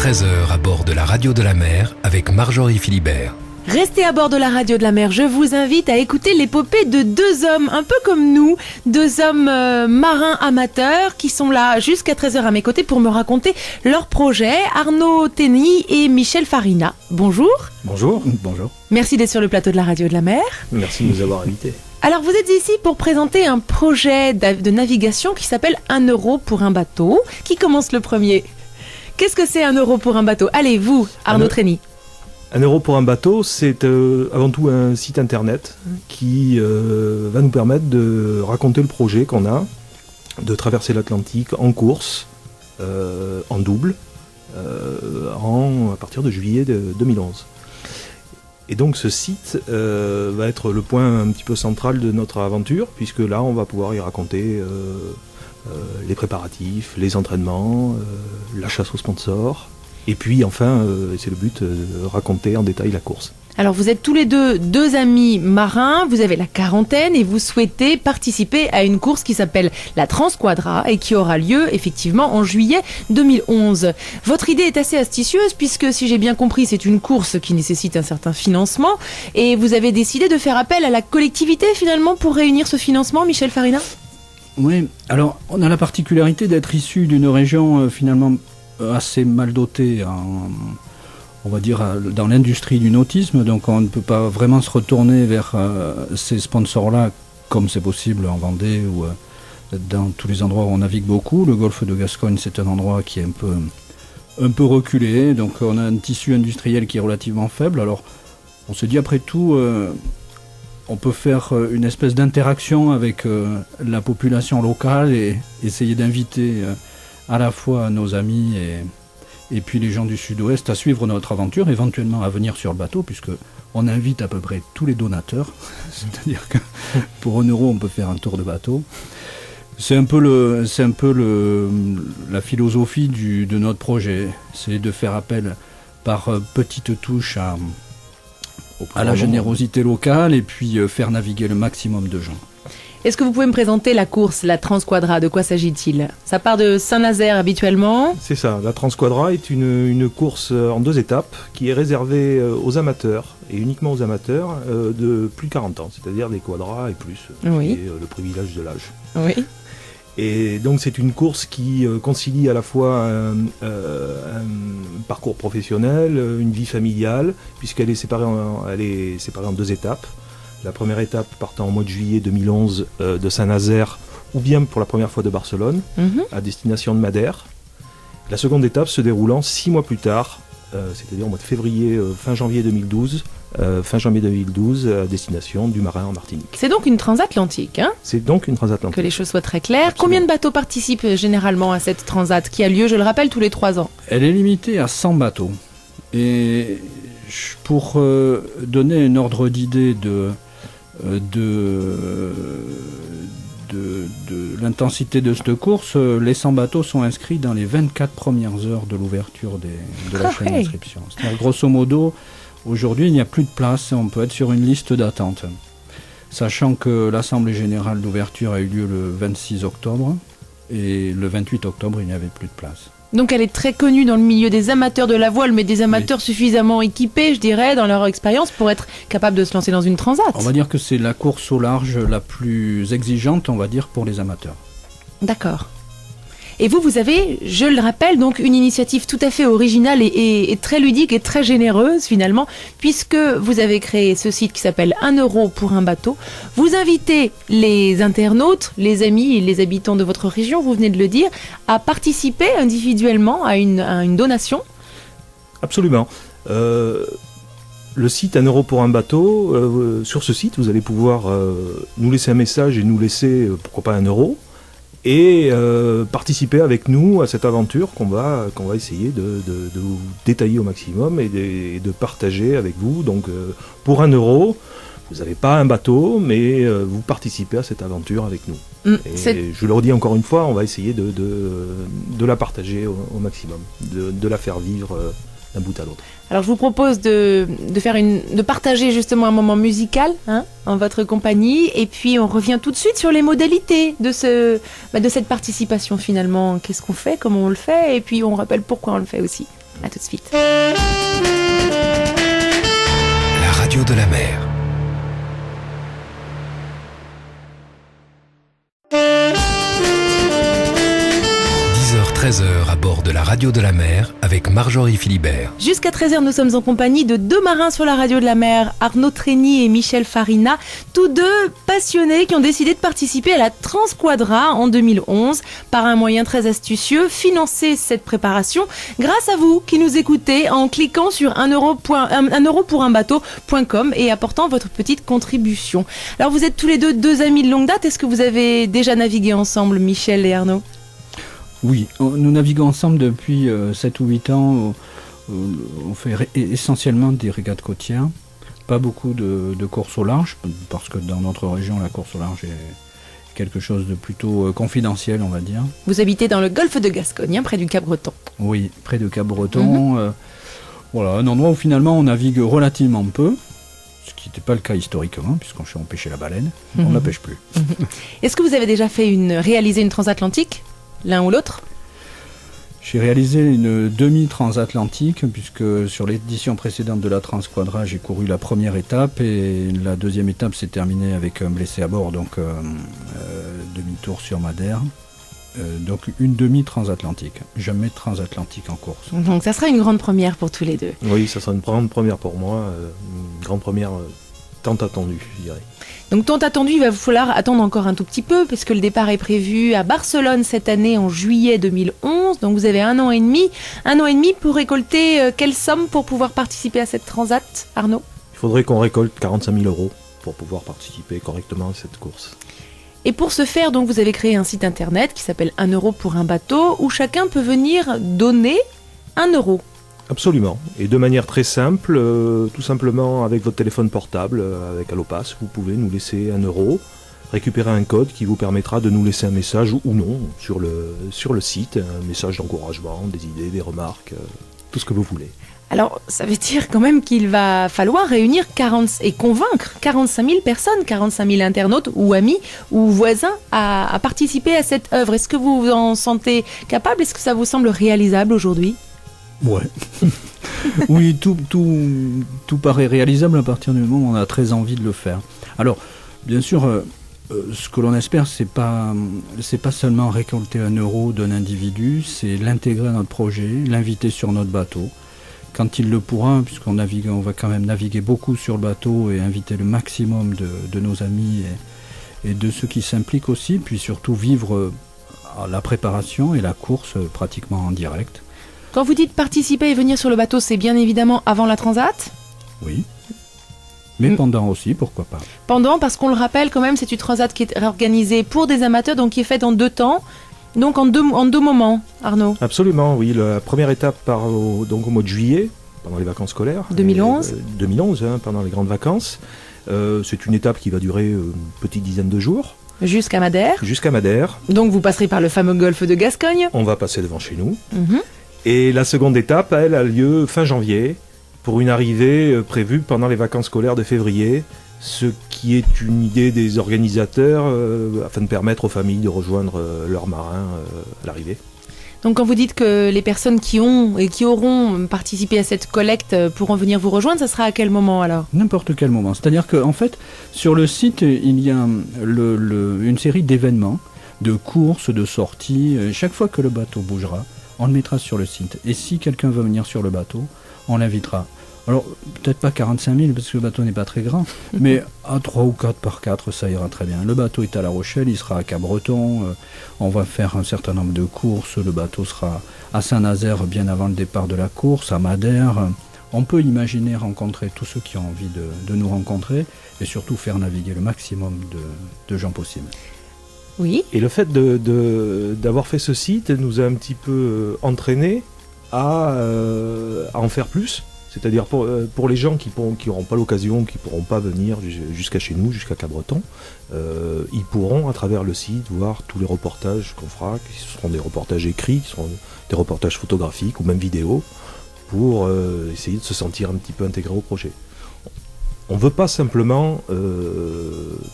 13h à bord de la radio de la mer avec Marjorie Philibert. Restez à bord de la radio de la mer, je vous invite à écouter l'épopée de deux hommes, un peu comme nous, deux hommes marins amateurs qui sont là jusqu'à 13h à mes côtés pour me raconter leur projet. Arnaud Teny et Michel Farina. Bonjour. Bonjour. Bonjour. Merci d'être sur le plateau de la radio de la mer. Merci de nous avoir invités. Alors vous êtes ici pour présenter un projet de navigation qui s'appelle 1 euro pour un bateau. Qui commence le premier ? Qu'est-ce que c'est 1 euro pour un bateau ? Allez, vous, Arnaud Teny. 1 euro pour un bateau, c'est avant tout un site internet qui va nous permettre de raconter le projet qu'on a, de traverser l'Atlantique en course, en double, à partir de juillet 2011. Et donc ce site va être le point un petit peu central de notre aventure, puisque là on va pouvoir y raconter les préparatifs, les entraînements, la chasse aux sponsors. Et puis enfin, c'est le but, de raconter en détail la course. Alors vous êtes tous les deux amis marins, vous avez la quarantaine et vous souhaitez participer à une course qui s'appelle la Transquadra et qui aura lieu effectivement en juillet 2011. Votre idée est assez astucieuse puisque si j'ai bien compris c'est une course qui nécessite un certain financement et vous avez décidé de faire appel à la collectivité finalement pour réunir ce financement, Michel Farina ? Oui, alors on a la particularité d'être issu d'une région finalement assez mal dotée on va dire dans l'industrie du nautisme, donc on ne peut pas vraiment se retourner vers ces sponsors-là comme c'est possible en Vendée ou dans tous les endroits où on navigue beaucoup. Le golfe de Gascogne, c'est un endroit qui est un peu reculé, donc on a un tissu industriel qui est relativement faible. Alors on se dit après tout, on peut faire une espèce d'interaction avec la population locale et essayer d'inviter à la fois nos amis et puis les gens du sud-ouest à suivre notre aventure, éventuellement à venir sur le bateau, puisque on invite à peu près tous les donateurs. C'est-à-dire que pour 1 euro, on peut faire un tour de bateau. C'est un peu la philosophie de notre projet. C'est de faire appel par petites touches à la générosité locale et puis faire naviguer le maximum de gens. Est-ce que vous pouvez me présenter la course, la Transquadra ? De quoi s'agit-il ? Ça part de Saint-Nazaire habituellement ? C'est ça, la Transquadra est une course en 2 étapes qui est réservée aux amateurs, et uniquement aux amateurs, de plus de 40 ans, c'est-à-dire des quadras et plus, oui. qui est le privilège de l'âge. Oui. Et donc c'est une course qui concilie à la fois un parcours professionnel, une vie familiale, puisqu'elle est séparée en 2 étapes. La première étape partant au mois de juillet 2011 de Saint-Nazaire, ou bien pour la première fois de Barcelone, à destination de Madère. La seconde étape se déroulant 6 mois plus tard, c'est-à-dire au mois de février, fin janvier 2012, à destination du Marin en Martinique. C'est donc une transatlantique, hein ? C'est donc une transatlantique. Que les choses soient très claires. Absolument. Combien de bateaux participent généralement à cette transat qui a lieu, je le rappelle, tous les 3 ans ? Elle est limitée à 100 bateaux. Et pour donner un ordre d'idée de l'intensité de cette course, les 100 bateaux sont inscrits dans les 24 premières heures de l'ouverture de la chaîne d'inscription. C'est-à-dire, grosso modo, aujourd'hui, il n'y a plus de place, on peut être sur une liste d'attente. Sachant que l'Assemblée générale d'ouverture a eu lieu le 26 octobre, et le 28 octobre, il n'y avait plus de place. Donc elle est très connue dans le milieu des amateurs de la voile, mais des amateurs suffisamment équipés, je dirais, dans leur expérience pour être capables de se lancer dans une transat. On va dire que c'est la course au large la plus exigeante, on va dire, pour les amateurs. D'accord. Et vous avez, je le rappelle, donc une initiative tout à fait originale et très ludique et très généreuse finalement, puisque vous avez créé ce site qui s'appelle 1 euro pour un bateau. Vous invitez les internautes, les amis et les habitants de votre région, vous venez de le dire, à participer individuellement à une donation. Absolument. Le site 1 euro pour un bateau, sur ce site, vous allez pouvoir nous laisser un message et nous laisser, pourquoi pas 1 euro, et participer avec nous à cette aventure qu'on va essayer de vous détailler au maximum et de partager avec vous. Donc pour 1 euro, vous n'avez pas un bateau, mais vous participez à cette aventure avec nous. Et je le redis encore une fois, on va essayer de la partager au maximum, de la faire vivre d'un bout à l'autre. Alors je vous propose de partager justement un moment musical en votre compagnie, et puis on revient tout de suite sur les modalités de cette participation finalement. Qu'est-ce qu'on fait, comment on le fait, et puis on rappelle pourquoi on le fait aussi. À tout de suite. La radio de la mer. 13h à bord de la radio de la mer avec Marjorie Philibert. Jusqu'à 13h, nous sommes en compagnie de deux marins sur la radio de la mer, Arnaud Trény et Michel Farina, tous deux passionnés qui ont décidé de participer à la Transquadra en 2011 par un moyen très astucieux, financer cette préparation grâce à vous qui nous écoutez en cliquant sur 1 euro pour un bateau.com et apportant votre petite contribution. Alors vous êtes tous les deux amis de longue date, est-ce que vous avez déjà navigué ensemble, Michel et Arnaud ? Oui, nous naviguons ensemble depuis 7 ou 8 ans. On fait essentiellement des régates côtières, pas beaucoup de courses au large, parce que dans notre région, la course au large est quelque chose de plutôt confidentiel, on va dire. Vous habitez dans le golfe de Gascogne, près du Cap-Breton. Oui, près de Cap-Breton. Voilà, un endroit où finalement on navigue relativement peu, ce qui n'était pas le cas historiquement, puisqu'on pêchait la baleine, on ne la pêche plus. Est-ce que vous avez déjà réalisé une transatlantique ? L'un ou l'autre ? J'ai réalisé une demi-transatlantique, puisque sur l'édition précédente de la Transquadra, j'ai couru la première étape, et la deuxième étape s'est terminée avec un blessé à bord, donc demi-tour sur Madère. Donc une demi-transatlantique, jamais de transatlantique en course. Donc ça sera une grande première pour tous les deux. Oui, ça sera une grande première pour moi, une grande première tant attendue, je dirais. Donc tant attendu, il va vous falloir attendre encore un tout petit peu, puisque le départ est prévu à Barcelone cette année en juillet 2011. Donc vous avez 1 an et demi. 1 an et demi pour récolter quelle somme pour pouvoir participer à cette transat, Arnaud ? Il faudrait qu'on récolte 45 000 € pour pouvoir participer correctement à cette course. Et pour ce faire, donc, vous avez créé un site internet qui s'appelle 1 euro pour un bateau, où chacun peut venir donner 1 euro. Absolument. Et de manière très simple, tout simplement avec votre téléphone portable, avec Allopass, vous pouvez nous laisser 1 euro, récupérer un code qui vous permettra de nous laisser un message ou non sur le site, un message d'encouragement, des idées, des remarques, tout ce que vous voulez. Alors, ça veut dire quand même qu'il va falloir réunir et convaincre 45 000 personnes, 45 000 internautes ou amis ou voisins à participer à cette œuvre. Est-ce que vous vous en sentez capable ? Est-ce que ça vous semble réalisable aujourd'hui ? Ouais. Oui, tout paraît réalisable à partir du moment où on a très envie de le faire. Alors, bien sûr, ce que l'on espère, c'est pas seulement récolter 1 euro d'un individu, c'est l'intégrer à notre projet, l'inviter sur notre bateau. Quand il le pourra, puisqu'on va quand même naviguer beaucoup sur le bateau et inviter le maximum de nos amis et de ceux qui s'impliquent aussi, puis surtout vivre la préparation et la course pratiquement en direct. Quand vous dites participer et venir sur le bateau, c'est bien évidemment avant la transat ? Oui. Mais pendant aussi, pourquoi pas. Pendant, parce qu'on le rappelle quand même, c'est une transat qui est organisée pour des amateurs, donc qui est faite en 2 temps, donc en deux moments, Arnaud. Absolument, oui. La première étape part au mois de juillet, pendant les vacances scolaires. 2011 2011, pendant les grandes vacances. C'est une étape qui va durer une petite dizaine de jours. Jusqu'à Madère. Jusqu'à Madère. Donc vous passerez par le fameux golfe de Gascogne. On va passer devant chez nous. Et la seconde étape, elle, a lieu fin janvier, pour une arrivée prévue pendant les vacances scolaires de février, ce qui est une idée des organisateurs afin de permettre aux familles de rejoindre leurs marins à l'arrivée. Donc quand vous dites que les personnes qui ont et qui auront participé à cette collecte pourront venir vous rejoindre, ça sera à quel moment alors ? N'importe quel moment. C'est-à-dire qu'en fait, sur le site, il y a une série d'événements, de courses, de sorties. Chaque fois que le bateau bougera, on le mettra sur le site. Et si quelqu'un veut venir sur le bateau, on l'invitera. Alors, peut-être pas 45 000, parce que le bateau n'est pas très grand, mais à 3 ou 4 par 4, ça ira très bien. Le bateau est à La Rochelle, il sera à Cap-Breton, on va faire un certain nombre de courses, le bateau sera à Saint-Nazaire bien avant le départ de la course, à Madère. On peut imaginer rencontrer tous ceux qui ont envie de nous rencontrer, et surtout faire naviguer le maximum de gens possible. Oui. Et le fait d'avoir fait ce site nous a un petit peu entraînés à en faire plus. C'est-à-dire pour les gens qui n'auront pas l'occasion, qui ne pourront pas venir jusqu'à chez nous, jusqu'à Cap-Breton, ils pourront à travers le site voir tous les reportages qu'on fera, qui seront des reportages écrits, qui seront des reportages photographiques ou même vidéo, pour essayer de se sentir un petit peu intégré au projet. On ne veut pas simplement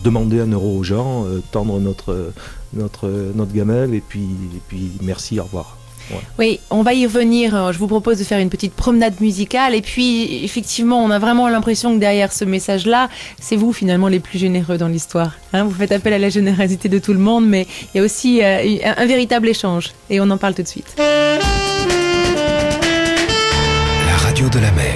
demander 1 euro aux gens, tendre notre gamelle et puis merci, au revoir. Oui, on va y revenir. Je vous propose de faire une petite promenade musicale. Et puis, effectivement, on a vraiment l'impression que derrière ce message-là, c'est vous, finalement, les plus généreux dans l'histoire. Hein, vous faites appel à la générosité de tout le monde, mais il y a aussi un véritable échange. Et on en parle tout de suite. La radio de la mer.